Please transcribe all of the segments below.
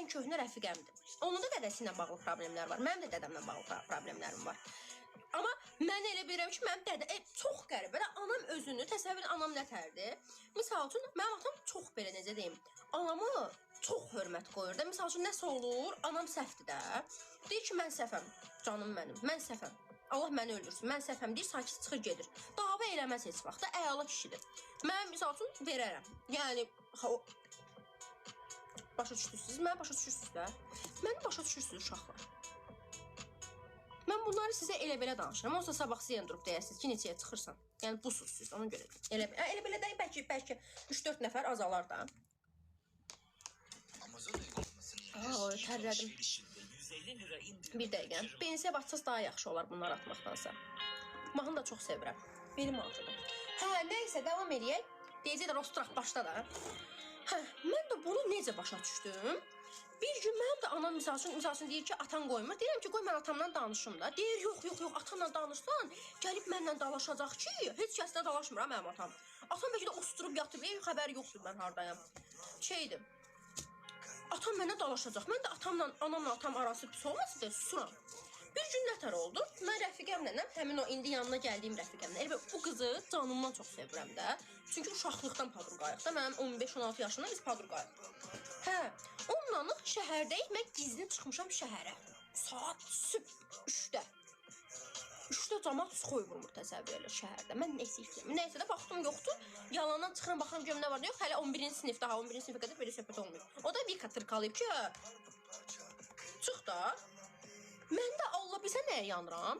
ən köhnə rəfiqəmdir. Onun da dədəsi ilə bağlı problemlər var. Mənim də dədəmlə bağlı problemlərim var. Amma mən elə bilirəm ki, mənim dədə çox qəribə. Anam özünü təsəvvür anam nətərdir? Misal üçün mənim atam çox belə necə deyim, anamı çox hörmət qoyur da. Misal üçün nəsə olur, anam səhvdir də. Deyir ki, mən səhvəm, canım mənim, mən səhvəm. Allah məni öldürsün, mən səhvəm deyir, sakit çıxır gedir. Dava eləməz heç vaxt da, əla kişidir. Mən misal üçün verərəm. Yəni başa düşürsünüz, məni başa düşürsünüz də. Məni başa düşürsünüz uşaqlar. Mən bunları sizə elə-belə danışıram. Olsa sabah sizə durub deyərsiniz ki, neçəyə çıxırsan. Yəni busuz siz, ona görə. Elə-belə də bəlkə 3-4 nəfər azalar da. Tərlədim. Bir dəqiqə. Bensiyə batsaz daha yaxşı olar bunları atmaqdansa. Mahnı da çox sevirəm. Benim ağrıdır. Nəysə, davam eləyək. Deyəcək də Rostraq başda da. Mən də bunu necə başa düşdüm? Bir gün mənim də anam misal üçün deyir ki, atan qoymur. Deyirəm ki, qoy mən atamla danışım da. Deyir, yox, atanla danışsan, gəlib mənlə dalaşacaq ki, heç kəslə dalaşmıram mənim atam. Atam bəlkə də osturub yatıb, xəbəri yoxdur mən hardayam. Şeydir, atam mənlə dalaşacaq. Mən də anamla atam arası pis olmasın deyə susuram. Bir gün nətər oldu? Mən rəfiqəmlə, həmin o indi yanına gəldiyim rəfiqəmlə, elə bu qızı canımdan çox sevirəm də. Çünki uşaqlıqdan padurqayıq da. Mənim 15-16 yaşında biz padurqayıq. Onunla şəhərdəyik, mən gizli çıxmışam şəhərə. Saat 3-də. 3-də camaat sıxoy vurmur təsəvvür elə şəhərdə. Mən neysə istəyəm. Neysə də baxdım yoxdur. Yalandan çıxıram, baxıram görüm nə var, nə yox. Hələ 11-ci sinifdə, 11-ci sinifə qədər belə söhbət olmuyor. O da bir tırkalayıb ki, çıx da. Mən də Allah bilsə nəyə yanıram?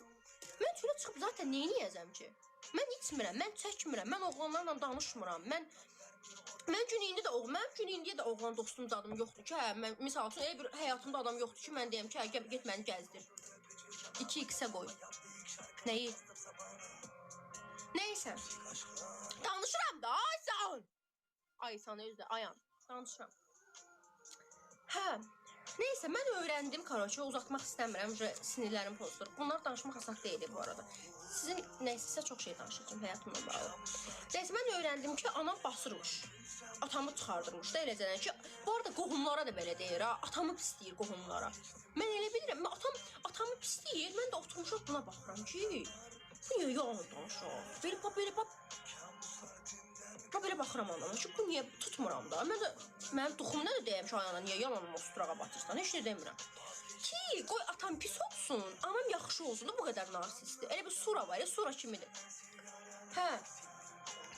Mən çölə çıxıb zaten neyniyəcəm ki? Mən içmirəm, mən çəkmirəm, mən oğlanlarla danışmıram. Mən gün indi də oğlan dostum zadım yoxdur ki, misal üçün elə bir həyatımda adam yoxdur ki, mən deyəm ki, get məni gəzdir. 2x-ə qoy. Nəyi? Neysə. Danışıram da, Aysan! Aysan özdə, Ayan. Danışıram. Neysə, mən öyrəndim, uzatmaq istəmirəm, sinirlərim pozdur. Bunlar danışmaq asaq deyil bu arada. Sizin neysə çox şey danışacağım həyatımla bağlı. Neysə, mən öyrəndim ki, anam basırmış. Atamı çıxardırmış da eləcənən ki, bu arada qohumlara da belə deyir, atamı pisləyir qohumlara. Mən elə bilirəm, atamı pisləyir, mən də oturmuşam buna baxıram ki, bu niyə yalan danışır? Belə baxıram anama ki, bu niyə tutmuram da? Mənim duxum nədir deyəm ki, ayana niyə yalanımı osturağa batırsan? Heç nə demirəm. Ki, qoy atam pis olsun, anam yaxşı olsun da bu qədər narsistdir. Elə bir sura var ya, sura kimidir.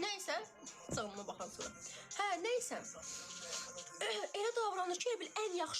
Neysə, canıma baxan sura. Neysə, elə davranır ki, elə bil ən yaxşı